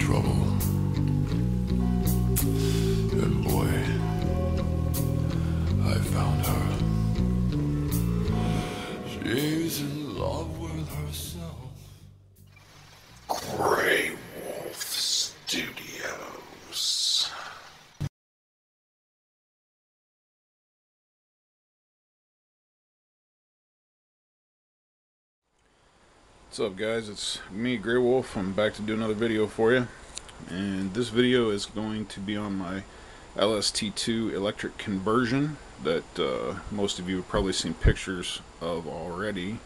trouble. And boy, I found her. She's in love with herself. Grey Wolf Studios. What's up, guys? It's me, Grey Wolf. I'm back to do another video for you, and this video is going to be on my LST2 electric conversion that most of you have probably seen pictures of already,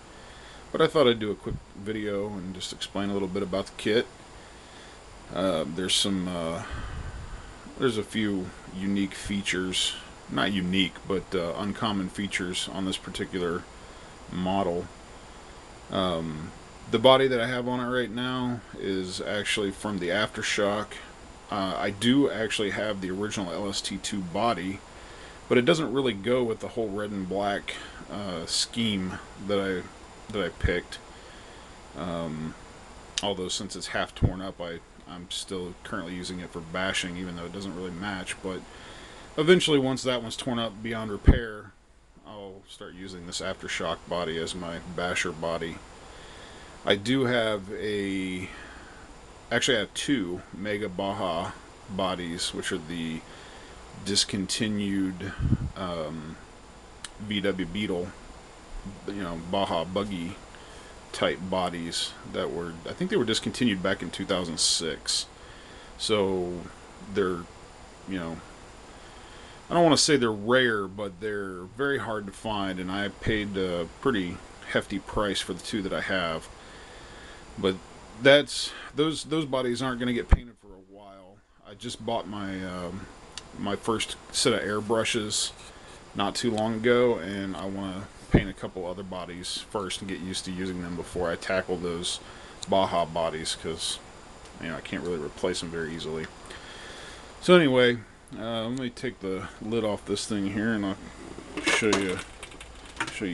but I thought I'd do a quick video and just explain a little bit about the kit. There's a few unique features, not unique, but uncommon features on this particular model. The body that I have on it right now is actually from the Aftershock. I do actually have the original LST2 body, but it doesn't really go with the whole red and black scheme that I picked. Although since it's half torn up, I'm still currently using it for bashing, even though it doesn't really match. But eventually, once that one's torn up beyond repair, I'll start using this Aftershock body as my basher body. I do have actually I have two Mega Baja bodies, which are the discontinued VW Beetle, Baja buggy type bodies that were, I think they were discontinued back in 2006. So they're, I don't want to say they're rare, but they're very hard to find, and I paid a pretty hefty price for the two that I have. But those bodies aren't going to get painted for a while. I just bought my my first set of airbrushes not too long ago, and I want to paint a couple other bodies first and get used to using them before I tackle those Baja bodies, because I can't really replace them very easily. So anyway, let me take the lid off this thing here, and I'll show you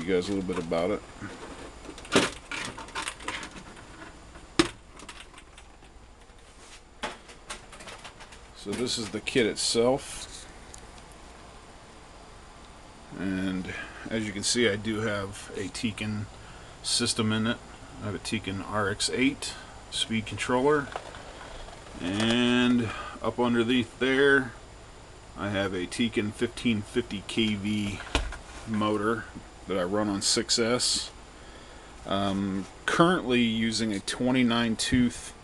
guys a little bit about it. So this is the kit itself, and as you can see, I do have a Tekin system in it. I have a Tekin RX8 speed controller, and up underneath there I have a Tekin 1550 kV motor that I run on 6S. Currently using a 29 tooth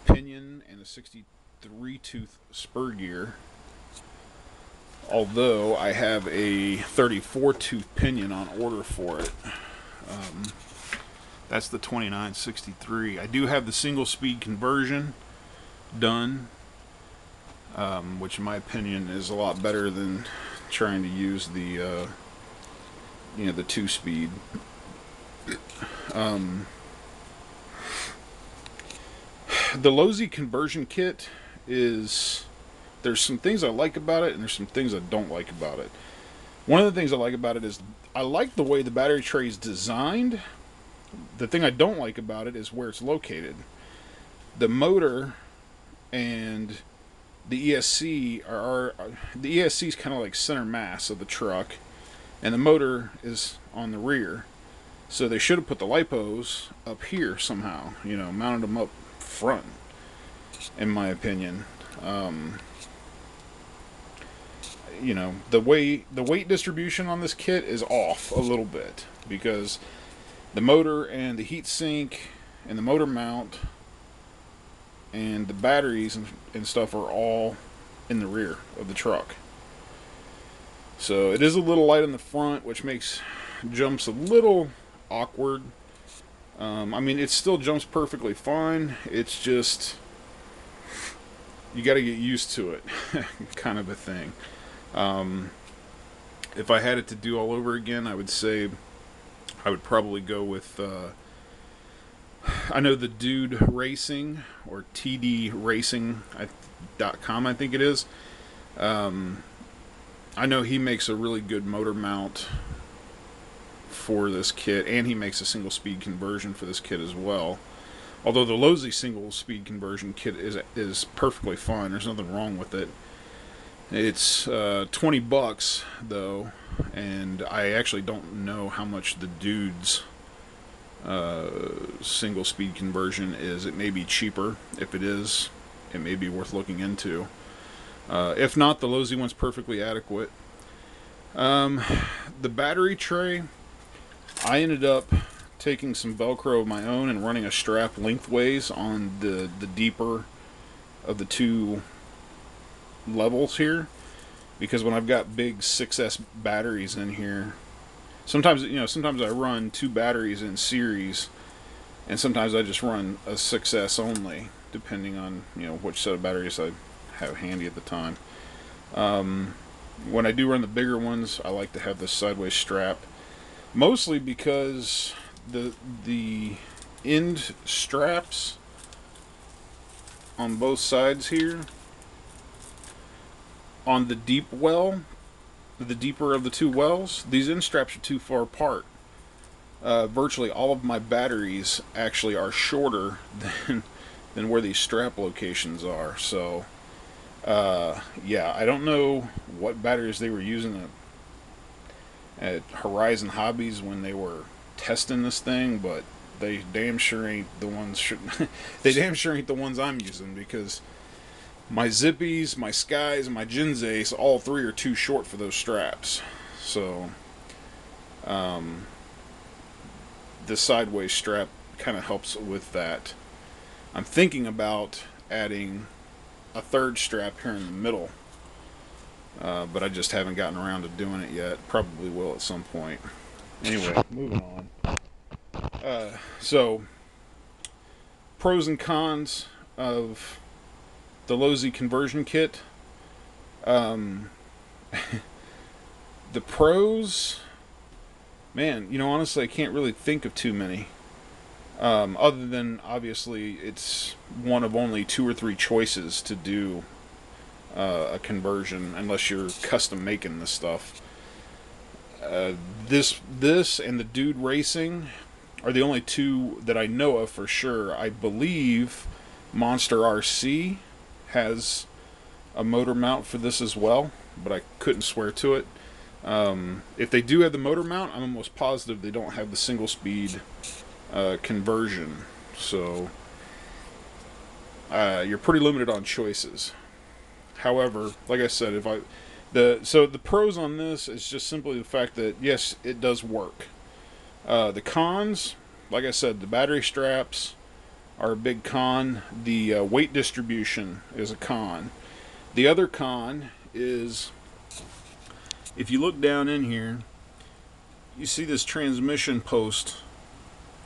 pinion and a 63 tooth spur gear, although I have a 34 tooth pinion on order for it. That's the 2963. I do have the single speed conversion done, which in my opinion is a lot better than trying to use the the 2-speed. The Lozi conversion kit there's some things I like about it, and there's some things I don't like about it. One of the things I like about it is I like the way the battery tray is designed. The thing I don't like about it is where it's located. The motor and the ESC the ESC is kind of like center mass of the truck, and the motor is on the rear. So they should have put the lipos up here somehow, mounted them up front, in my opinion. The weight distribution on this kit is off a little bit, because the motor and the heat sink and the motor mount and the batteries and stuff are all in the rear of the truck. So it is a little light in the front, which makes jumps a little awkward. I mean, it still jumps perfectly fine. It's just, you got to get used to it, kind of a thing. If I had it to do all over again, I would say I would probably go with, I know the Dude Racing, or tdracing.com, I think it is. I know he makes a really good motor mount for this kit, and he makes a single speed conversion for this kit as well. Although the Losi single speed conversion kit is perfectly fine. There's nothing wrong with it. It's $20 though, and I actually don't know how much the Dude's single speed conversion is. It may be cheaper. If it is, it may be worth looking into. If not, the Losi one's perfectly adequate. The battery tray, I ended up taking some Velcro of my own and running a strap lengthways on the deeper of the two levels here, because when I've got big 6S batteries in here, sometimes I run two batteries in series, and sometimes I just run a 6S only, depending on which set of batteries I have handy at the time. When I do run the bigger ones, I like to have this sideways strap, mostly because the end straps on both sides here, on the deep well, the deeper of the two wells, these end straps are too far apart. Virtually all of my batteries actually are shorter than where these strap locations are. So, yeah, I don't know what batteries they were using at Horizon Hobbies when they were testing this thing, but they damn sure ain't the ones. They damn sure ain't the ones I'm using, because my Zippies, my Skies, and my Jinzays, all three are too short for those straps. So, the sideways strap kind of helps with that. I'm thinking about adding a third strap here in the middle, but I just haven't gotten around to doing it yet. Probably will at some point. Anyway, moving on. So, pros and cons of the Losi conversion kit. The pros, man, honestly, I can't really think of too many. Other than, obviously, it's one of only 2 or 3 choices to do a conversion, unless you're custom making this stuff. This and the Dude Racing are the only 2 that I know of for sure. I believe Monster RC has a motor mount for this as well, but I couldn't swear to it. If they do have the motor mount, I'm almost positive they don't have the single speed conversion. So you're pretty limited on choices. However, like I said, so the pros on this is just simply the fact that yes, it does work. The cons, like I said, the battery straps are a big con. The weight distribution is a con. The other con is, if you look down in here, you see this transmission post,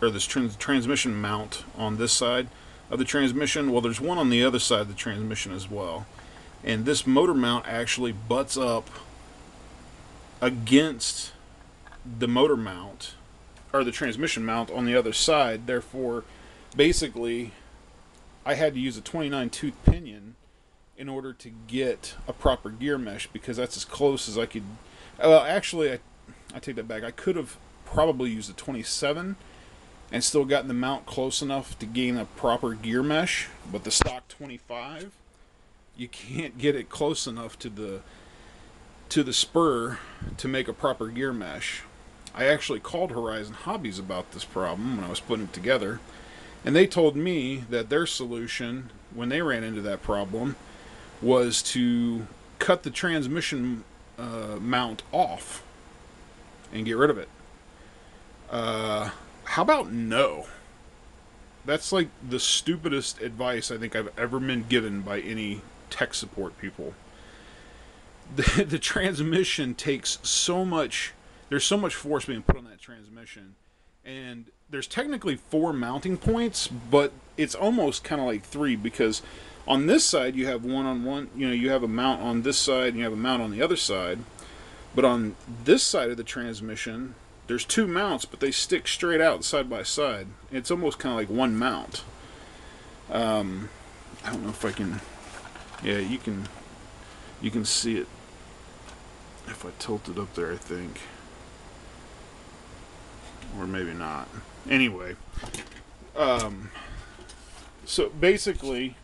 or this transmission mount on this side of the transmission. Well, there's one on the other side of the transmission as well. And this motor mount actually butts up against the motor mount, or the transmission mount on the other side. Therefore, basically, I had to use a 29 tooth pinion in order to get a proper gear mesh, because that's as close as I could. Well, actually, I take that back. I could have probably used a 27 and still gotten the mount close enough to gain a proper gear mesh, but the stock 25, you can't get it close enough to the spur to make a proper gear mesh. I actually called Horizon Hobbies about this problem when I was putting it together, and they told me that their solution, when they ran into that problem, was to cut the transmission mount off and get rid of it. How about no? That's like the stupidest advice I think I've ever been given by any tech support people. The transmission takes so much. There's so much force being put on that transmission, and there's technically 4 mounting points, but it's almost kind of like 3, because on this side you have one-on-one. You have a mount on this side and you have a mount on the other side. But on this side of the transmission, there's 2 mounts, but they stick straight out side by side. It's almost kind of like one mount. I don't know if I can. Yeah, you can see it if I tilt it up there, I think. Or maybe not. Anyway, So basically,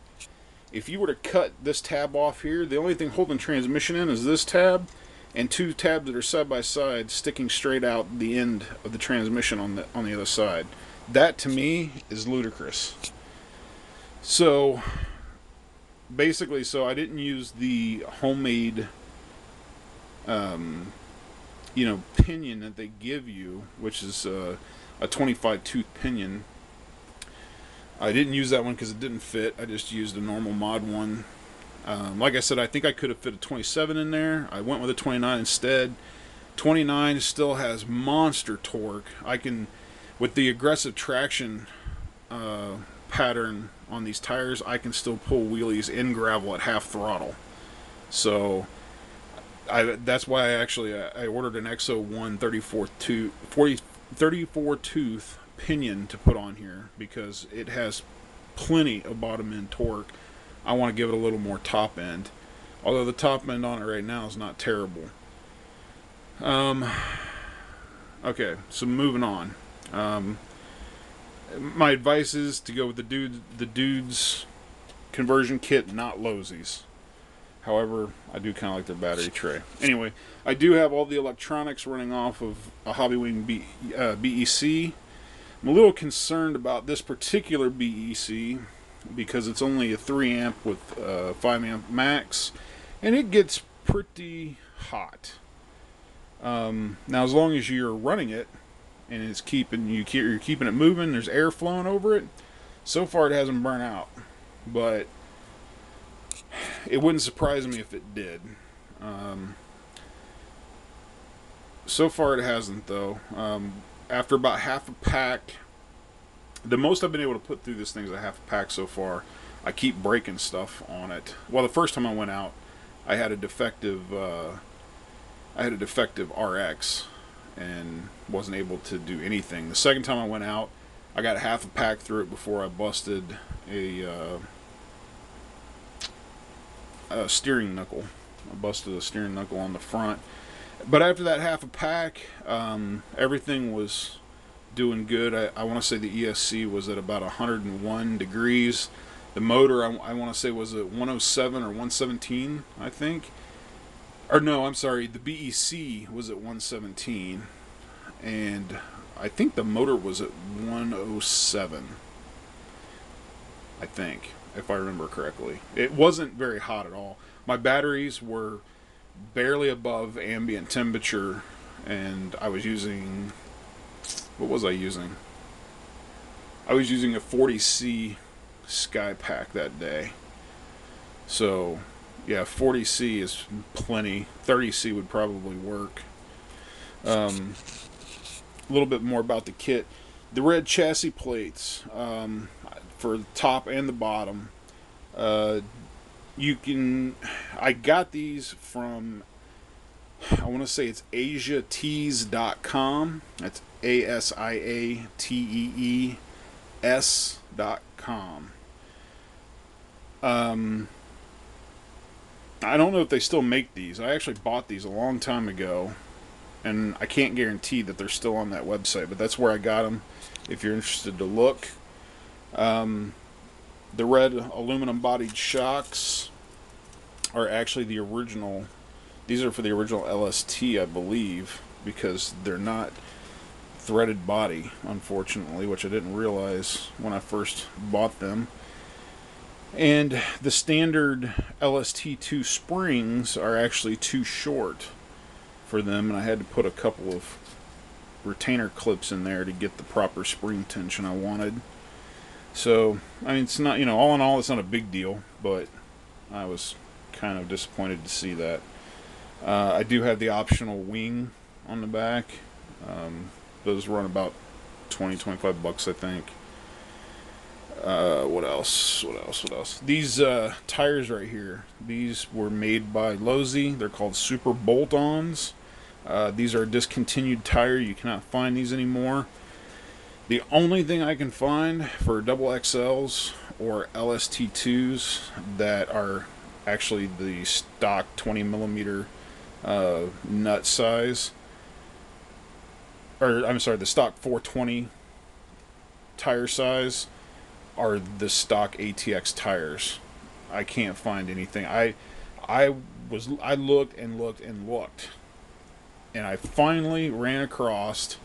if you were to cut this tab off here, the only thing holding transmission in is this tab and two tabs that are side by side sticking straight out the end of the transmission on the other side. That to me is ludicrous. So basically, so I didn't use the homemade pinion that they give you, which is a 25 tooth pinion. I didn't use that one because it didn't fit. I just used a normal mod one. Like I said, I think I could have fit a 27 in there. I went with a 29 instead. 29 still has monster torque. I can, with the aggressive traction pattern on these tires, I can still pull wheelies in gravel at half throttle. So that's why I ordered an XO1 34 tooth pinion to put on here, because it has plenty of bottom end torque. I want to give it a little more top end, although the top end on it right now is not terrible. Okay, so moving on. My advice is to go with the dude's conversion kit, not Losey's. However, I do kind of like their battery tray. Anyway, I do have all the electronics running off of a Hobbywing BEC. I'm a little concerned about this particular BEC because it's only a 3 amp with 5 amp max, and it gets pretty hot. Now, as long as you're running it and you're keeping it moving, there's air flowing over it. So far, it hasn't burnt out, but it wouldn't surprise me if it did. So far, it hasn't, though. After about half a pack, the most I've been able to put through this thing is a half a pack so far. I keep breaking stuff on it. Well, the first time I went out, I had a defective RX and wasn't able to do anything. The second time I went out, I got half a pack through it before I busted a steering knuckle. I busted a steering knuckle on the front. But after that half a pack, everything was doing good. I want to say the ESC was at about 101 degrees. The motor, I want to say, was at 107 or 117, I think. Or no, I'm sorry, the BEC was at 117. And I think the motor was at 107. I think, if I remember correctly. It wasn't very hot at all. My batteries were barely above ambient temperature, and I was using, what was I using? I was using a 40C Sky Pack that day. So, yeah, 40C is plenty. 30C would probably work. A little bit more about the kit. The red chassis plates, for the top and the bottom. I got these from, I want to say it's asiatees.com. That's ASIATEES.com. I don't know if they still make these. I actually bought these a long time ago, and I can't guarantee that they're still on that website, but that's where I got them if you're interested to look. The red aluminum bodied shocks are actually the original. These are for the original LST, I believe, because they're not threaded body, unfortunately, which I didn't realize when I first bought them. And the standard LST2 springs are actually too short for them, and I had to put a couple of retainer clips in there to get the proper spring tension I wanted. So, I mean, it's not, all in all, it's not a big deal, but I was kind of disappointed to see that. I do have the optional wing on the back. Those run about $20-25, I think. What else? These tires right here, these were made by Losey. They're called Super Bolt Ons. These are a discontinued tire. You cannot find these anymore. The only thing I can find for double XLs or LST2s that are actually the stock 20 millimeter nut size, or I'm sorry, the stock 420 tire size, are the stock ATX tires. I can't find anything. I looked and looked and looked, and I finally ran across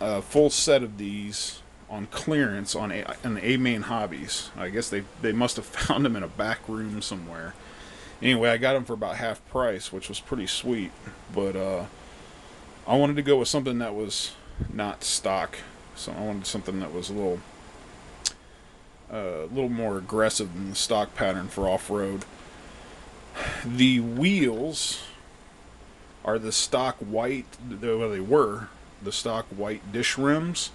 a full set of these on clearance on A Main Hobbies. I guess they must have found them in a back room somewhere. Anyway, I got them for about half price, which was pretty sweet. But I wanted to go with something that was not stock. So I wanted something that was a little more aggressive than the stock pattern for off-road. The wheels are the stock white. Well, they were the stock white dish rims.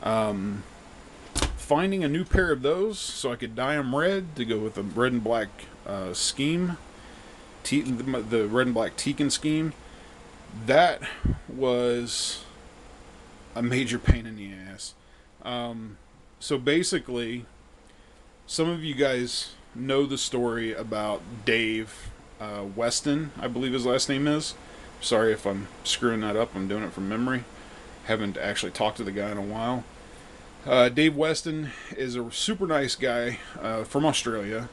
Finding a new pair of those so I could dye them red to go with the red and black scheme, the red and black Tekin scheme. That was a major pain in the ass. So basically, some of you guys know the story about Dave Weston, I believe his last name is. Sorry if I'm screwing that up. I'm doing it from memory. Haven't actually talked to the guy in a while. Dave Weston is a super nice guy from Australia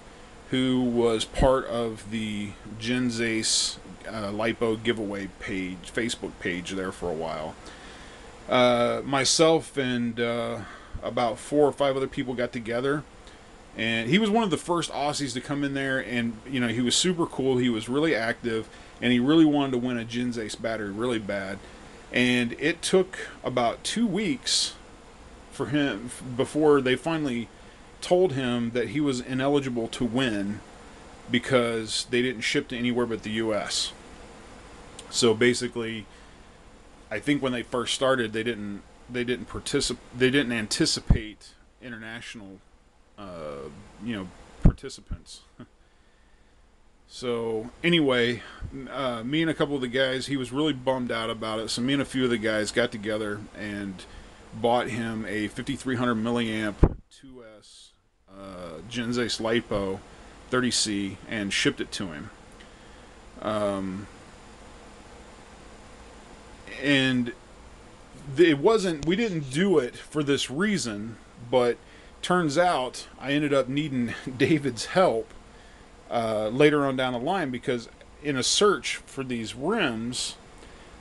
who was part of the Gen Zace LiPo giveaway page, Facebook page there for a while. Myself and about 4 or 5 other people got together, and he was one of the first Aussies to come in there, and you know, he was super cool. He was really active, and he really wanted to win a Gen Zace battery really bad. And it took about 2 weeks for him before they finally told him that he was ineligible to win because they didn't ship to anywhere but the US. So basically, I think when they first started, they didn't anticipate international participants. So anyway, me and a couple of the guys, he was really bummed out about it. So me and a few of the guys got together and bought him a 5300 milliamp 2S Gen Zace LiPo 30C and shipped it to him. And it wasn't, we didn't do it for this reason, but turns out I ended up needing David's help later on down the line, because in a search for these rims,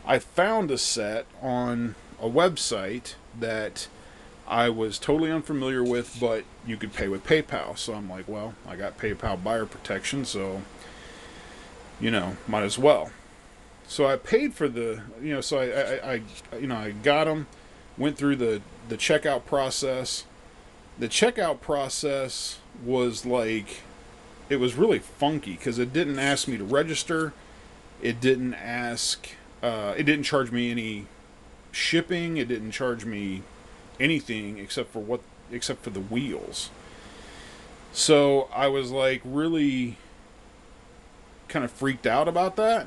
I found a set on a website that I was totally unfamiliar with, but you could pay with PayPal. So I'm like, well, I got PayPal buyer protection, so you know, might as well. So I paid for the, so I got them, went through the checkout process. The checkout process was like, it was really funky because it didn't ask me to register. It didn't it didn't charge me any shipping. It didn't charge me anything except for the wheels. So I was like really kind of freaked out about that,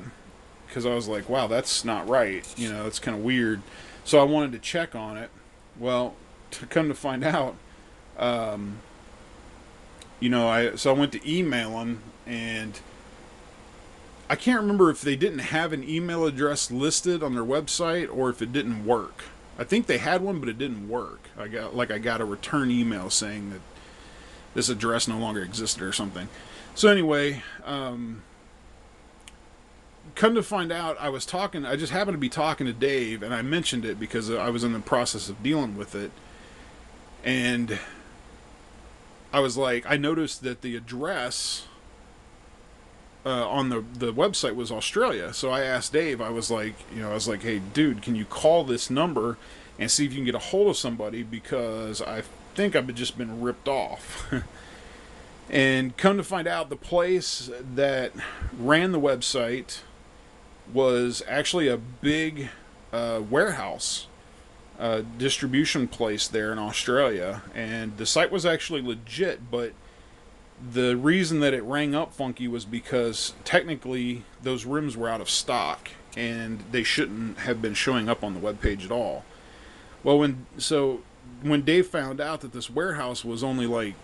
because I was like, wow, that's not right. It's kind of weird. So I wanted to check on it. Well, to come to find out, I went to email them, and I can't remember if they didn't have an email address listed on their website or if it didn't work. I think they had one, but it didn't work. I got a return email saying that this address no longer existed or something. So anyway, come to find out, I just happened to be talking to Dave, and I mentioned it because I was in the process of dealing with it. And I was like, I noticed that the address on the website was Australia. So I asked Dave, I was like, hey, dude, can you call this number and see if you can get a hold of somebody, because I think I've just been ripped off. And come to find out, the place that ran the website was actually a big warehouse distribution place there in Australia, and the site was actually legit, but the reason that it rang up funky was because technically those rims were out of stock and they shouldn't have been showing up on the webpage at all. Well, when Dave found out that this warehouse was only like,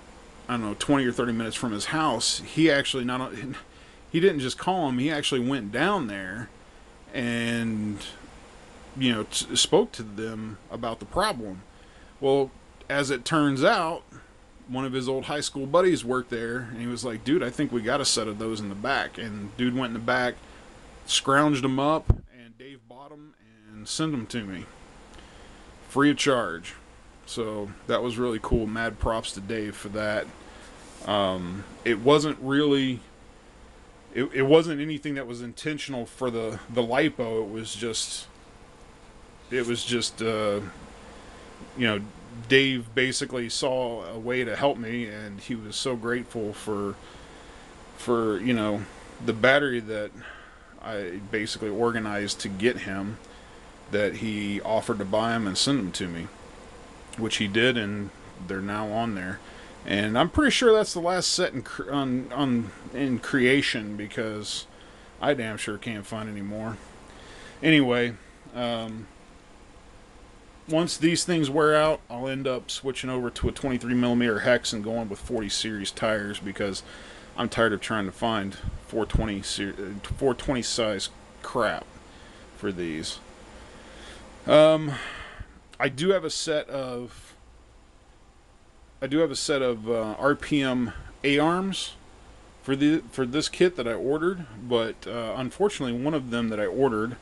I don't know, 20 or 30 minutes from his house, he actually he didn't just call him, he actually went down there and spoke to them about the problem. Well, as it turns out, one of his old high school buddies worked there, and he was like, dude, I think we got a set of those in the back. And dude went in the back, scrounged them up, and Dave bought them and sent them to me free of charge. So that was really cool. Mad props to Dave for that. It wasn't really, it wasn't anything that was intentional for the lipo. It was just Dave basically saw a way to help me, and he was so grateful for the battery that I basically organized to get him, that he offered to buy them and send them to me, which he did, and they're now on there. And I'm pretty sure that's the last set in creation, because I damn sure can't find any more. Anyway, once these things wear out, I'll end up switching over to a 23mm hex and going with 40 series tires, because I'm tired of trying to find 420 size crap for these. I do have a set of RPM A-arms for this kit that I ordered, but unfortunately one of them that I ordered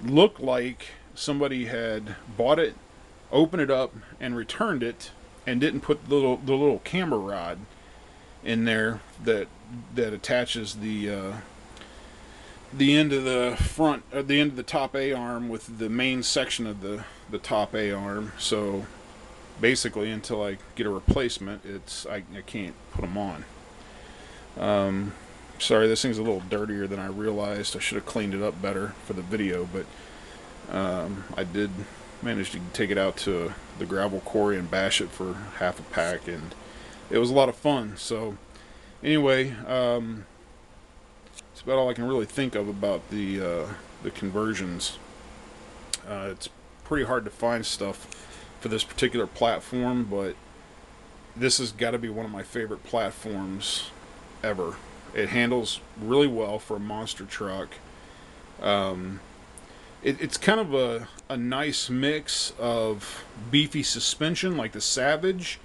looked like somebody had bought it, opened it up, and returned it, and didn't put the little camber rod in there that attaches the end of the front, or the end of the top A-arm with the main section of the top A-arm. So basically, until I get a replacement, I can't put them on. Sorry, this thing's a little dirtier than I realized. I should have cleaned it up better for the video, but I did manage to take it out to the gravel quarry and bash it for half a pack, and it was a lot of fun. So anyway, it's about all I can really think of about the conversions. It's pretty hard to find stuff for this particular platform, but this has got to be one of my favorite platforms ever. It handles really well for a monster truck. It's kind of a nice mix of beefy suspension like the Savage,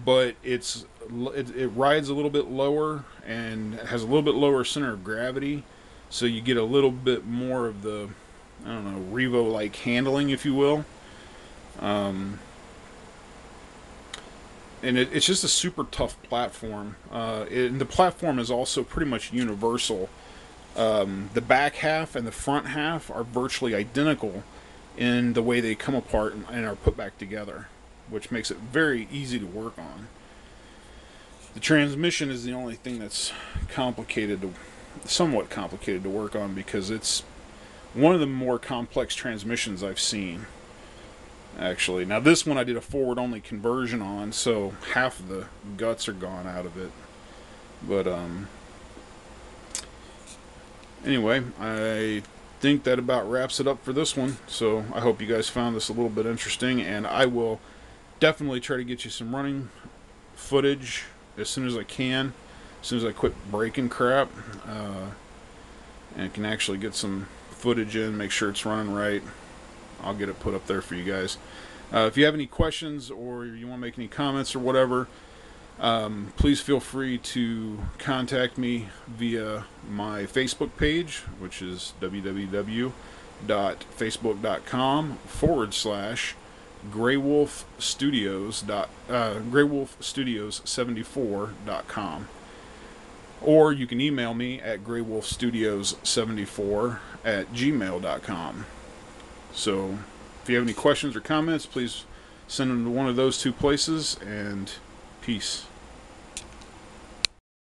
but it rides a little bit lower and has a little bit lower center of gravity, so you get a little bit more of the, I don't know, Revo-like handling, if you will. And it's just a super tough platform. And the platform is also pretty much universal. The back half and the front half are virtually identical in the way they come apart and are put back together, which makes it very easy to work on. The transmission is the only thing that's somewhat complicated to work on, because it's one of the more complex transmissions I've seen, actually. Now this one I did a forward-only conversion on, so half of the guts are gone out of it. But anyway, I think that about wraps it up for this one. So I hope you guys found this a little bit interesting, and I will definitely try to get you some running footage as soon as I can, as soon as I quit breaking crap, and can actually get some footage in, make sure it's running right. I'll get it put up there for you guys. If you have any questions or you want to make any comments or whatever, please feel free to contact me via my Facebook page, which is www.facebookcom/GrayWolfStudios74.com, or you can email me at GrayWolfStudios74@gmail.com. So if you have any questions or comments, please send them to one of those two places, and peace.